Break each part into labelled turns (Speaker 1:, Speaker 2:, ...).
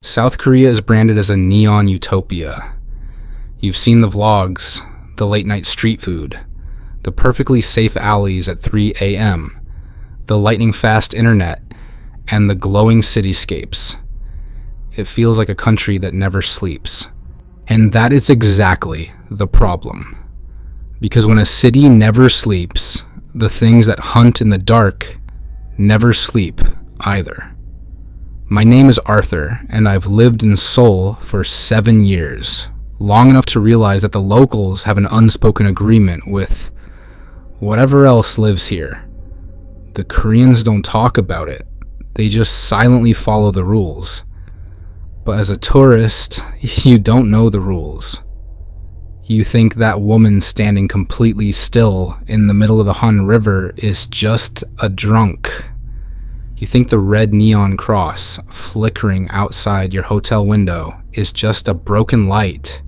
Speaker 1: South Korea is branded as a neon utopia. You've seen the vlogs, the late night street food, the perfectly safe alleys at 3 a.m., the lightning fast internet, and the glowing cityscapes. It feels like a country that never sleeps. And that is exactly the problem. Because when a city never sleeps, the things that hunt in the dark never sleep either. My name is Arthur, and I've lived in Seoul for 7 years, long enough to realize that the locals have an unspoken agreement with whatever else lives here. The Koreans don't talk about it, they just silently follow the rules. But as a tourist, you don't know the rules. You think that woman standing completely still in the middle of the Han River is just a drunk. You think the red neon cross flickering outside your hotel window is just a broken light.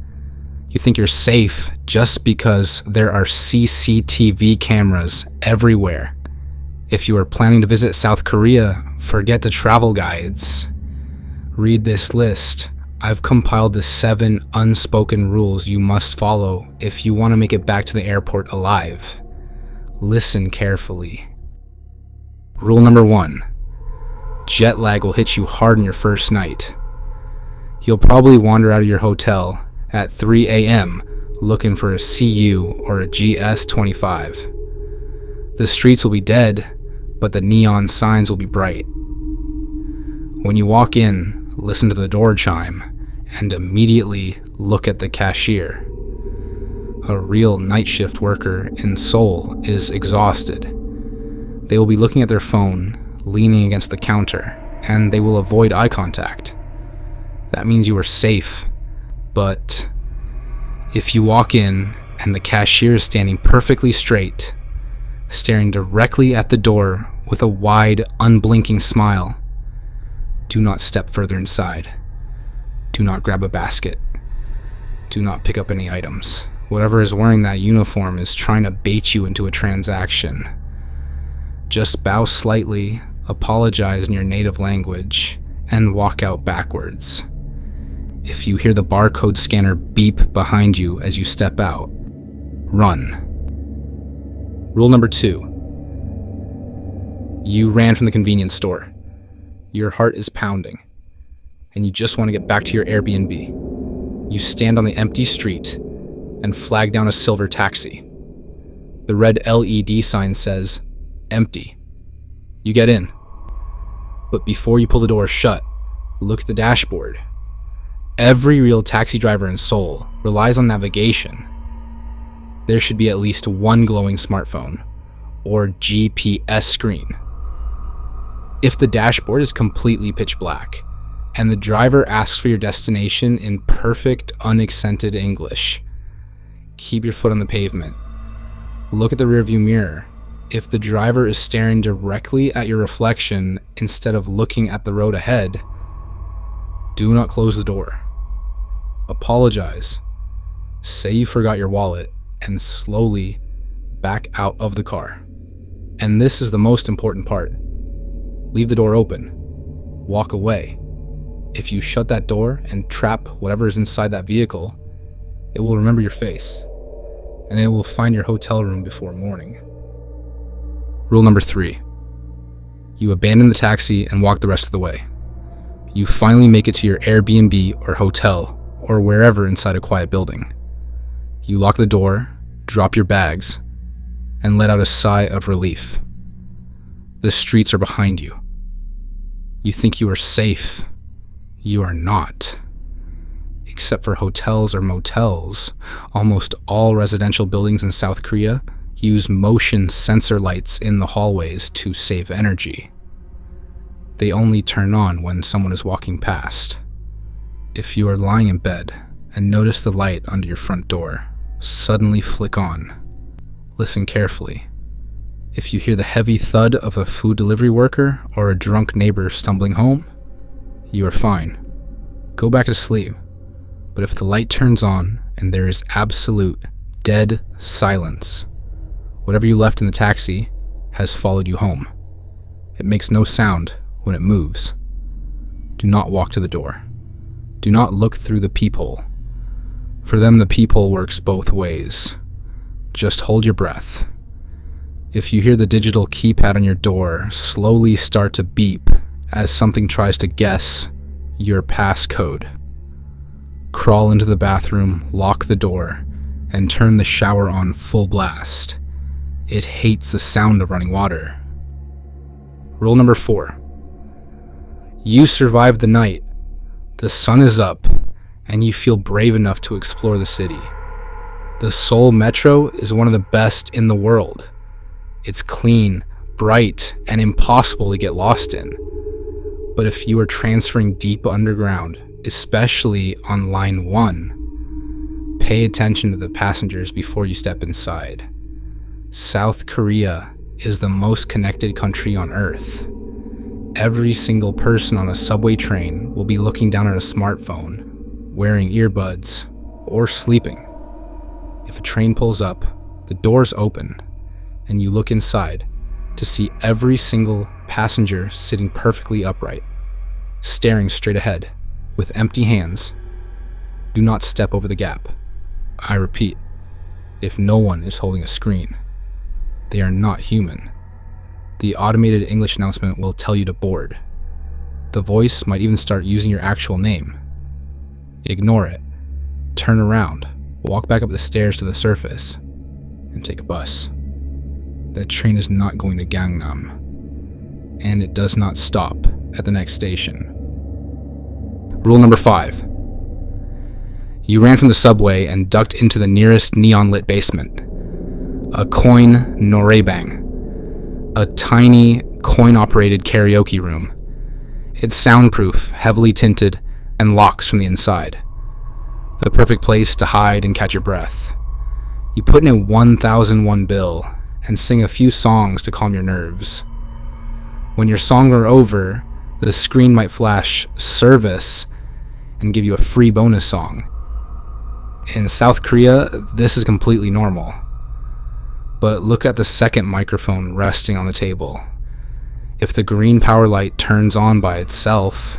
Speaker 1: You think you're safe just because there are CCTV cameras everywhere. If you are planning to visit South Korea, forget the travel guides. Read this list. I've compiled the 7 unspoken rules you must follow if you want to make it back to the airport alive. Listen carefully. Rule number 1. Jet lag will hit you hard on your first night. You'll probably wander out of your hotel at 3 a.m. looking for a CU or a GS25. The streets will be dead, but the neon signs will be bright. When you walk in, listen to the door chime, and immediately look at the cashier. A real night shift worker in Seoul is exhausted. They will be looking at their phone, leaning against the counter, and they will avoid eye contact. That means you are safe, but if you walk in and the cashier is standing perfectly straight, staring directly at the door with a wide, unblinking smile, do not step further inside. Do not grab a basket. Do not pick up any items. Whatever is wearing that uniform is trying to bait you into a transaction. Just bow slightly, apologize in your native language, and walk out backwards. If you hear the barcode scanner beep behind you as you step out, run. Rule number 2. You ran from the convenience store. Your heart is pounding, and you just want to get back to your Airbnb. You stand on the empty street and flag down a silver taxi. The red LED sign says, "Empty." You get in. But before you pull the door shut, look at the dashboard. Every real taxi driver in Seoul relies on navigation. There should be at least one glowing smartphone or GPS screen. If the dashboard is completely pitch black and the driver asks for your destination in perfect, unaccented English, keep your foot on the pavement. Look at the rearview mirror. If the driver is staring directly at your reflection instead of looking at the road ahead, do not close the door. Apologize. Say you forgot your wallet and slowly back out of the car. And this is the most important part. Leave the door open. Walk away. If you shut that door and trap whatever is inside that vehicle, it will remember your face, and it will find your hotel room before morning. Rule number 3. You abandon the taxi and walk the rest of the way. You finally make it to your Airbnb or hotel or wherever inside a quiet building. You lock the door, drop your bags, and let out a sigh of relief. The streets are behind you. You think you are safe. You are not. Except for hotels or motels, almost all residential buildings in South Korea use motion sensor lights in the hallways to save energy. They only turn on when someone is walking past. If you are lying in bed and notice the light under your front door suddenly flick on, listen carefully. If you hear the heavy thud of a food delivery worker or a drunk neighbor stumbling home, you are fine. Go back to sleep. But if the light turns on and there is absolute dead silence, whatever you left in the taxi has followed you home. It makes no sound when it moves. Do not walk to the door. Do not look through the peephole. For them, the peephole works both ways. Just hold your breath. If you hear the digital keypad on your door slowly start to beep as something tries to guess your passcode, crawl into the bathroom, lock the door, and turn the shower on full blast. It hates the sound of running water. Rule number 4. You survived the night. The sun is up, and you feel brave enough to explore the city. The Seoul Metro is one of the best in the world. It's clean, bright, and impossible to get lost in. But if you are transferring deep underground, especially on line 1, pay attention to the passengers before you step inside. South Korea is the most connected country on Earth. Every single person on a subway train will be looking down at a smartphone, wearing earbuds, or sleeping. If a train pulls up, the doors open, and you look inside to see every single passenger sitting perfectly upright, staring straight ahead, with empty hands. Do not step over the gap. I repeat, if no one is holding a screen, they are not human. The automated English announcement will tell you to board. The voice might even start using your actual name. Ignore it. Turn around, walk back up the stairs to the surface, and take a bus. That train is not going to Gangnam, and it does not stop at the next station. Rule number 5. You ran from the subway and ducked into the nearest neon-lit basement. A coin noraebang. A tiny, coin-operated karaoke room. It's soundproof, heavily tinted, and locks from the inside. The perfect place to hide and catch your breath. You put in a 1001 bill and sing a few songs to calm your nerves. When your songs are over, the screen might flash service and give you a free bonus song. In South Korea, this is completely normal. But look at the second microphone resting on the table. If the green power light turns on by itself,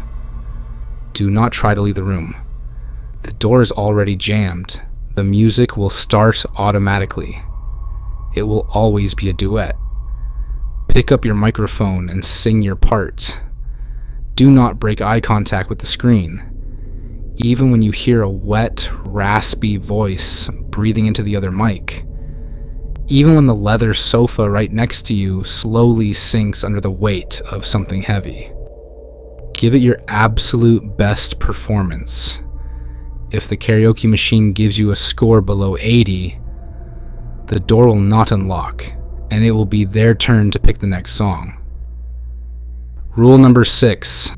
Speaker 1: do not try to leave the room. The door is already jammed. The music will start automatically. It will always be a duet. Pick up your microphone and sing your part. Do not break eye contact with the screen. Even when you hear a wet, raspy voice breathing into the other mic. Even when the leather sofa right next to you slowly sinks under the weight of something heavy. Give it your absolute best performance. If the karaoke machine gives you a score below 80, the door will not unlock, and it will be their turn to pick the next song. Rule number 6.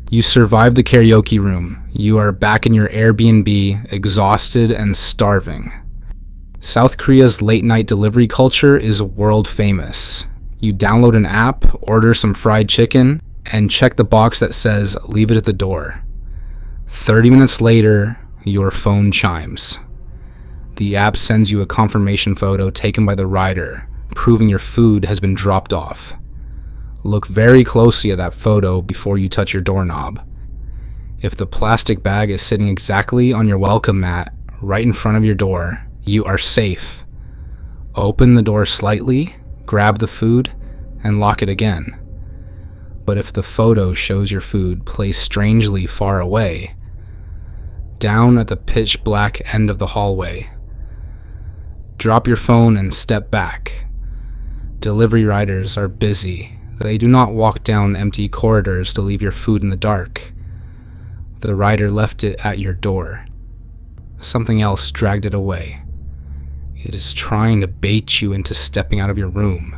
Speaker 1: You survived the karaoke room. You are back in your Airbnb, exhausted and starving. South Korea's late-night delivery culture is world famous. You download an app, order some fried chicken, and check the box that says, "Leave it at the door." 30 minutes later, your phone chimes. The app sends you a confirmation photo taken by the rider, proving your food has been dropped off. Look very closely at that photo before you touch your doorknob. If the plastic bag is sitting exactly on your welcome mat, right in front of your door, you are safe. Open the door slightly, grab the food, and lock it again. But if the photo shows your food placed strangely far away, down at the pitch black end of the hallway, drop your phone and step back. Delivery riders are busy. They do not walk down empty corridors to leave your food in the dark. The rider left it at your door. Something else dragged it away. It is trying to bait you into stepping out of your room.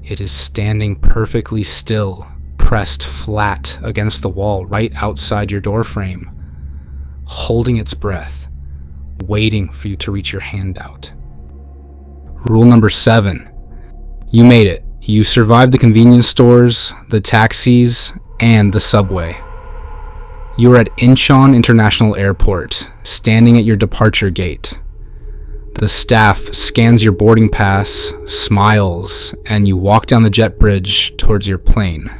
Speaker 1: It is standing perfectly still, pressed flat against the wall right outside your doorframe, holding its breath, waiting for you to reach your hand out. Rule number 7. You made it. You survived the convenience stores, the taxis, and the subway. You are at Incheon International Airport, standing at your departure gate. The staff scans your boarding pass, smiles, and you walk down the jet bridge towards your plane.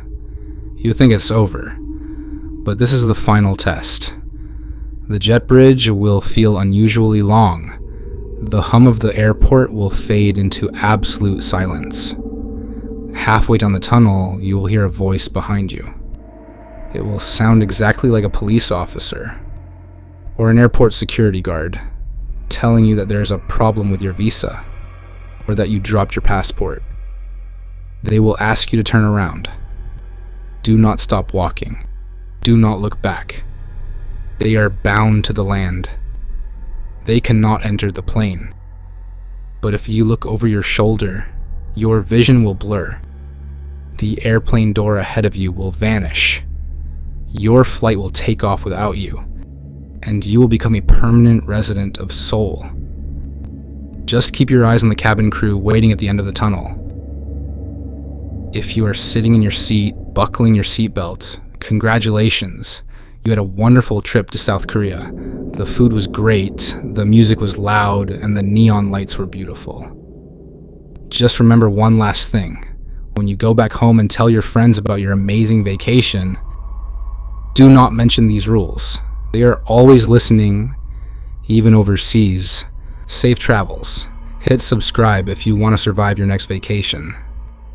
Speaker 1: You think it's over, but this is the final test. The jet bridge will feel unusually long. The hum of the airport will fade into absolute silence. Halfway down the tunnel, you will hear a voice behind you. It will sound exactly like a police officer or an airport security guard telling you that there's a problem with your visa or that you dropped your passport. They will ask you to turn around. Do not stop walking. Do not look back. They are bound to the land. They cannot enter the plane. But if you look over your shoulder, your vision will blur. The airplane door ahead of you will vanish. Your flight will take off without you, and you will become a permanent resident of Seoul. Just keep your eyes on the cabin crew waiting at the end of the tunnel. If you are sitting in your seat, buckling your seatbelt, congratulations. You had a wonderful trip to South Korea. The food was great, the music was loud, and the neon lights were beautiful. Just remember one last thing. When you go back home and tell your friends about your amazing vacation, do not mention these rules. They are always listening, even overseas. Safe travels. Hit subscribe if you want to survive your next vacation.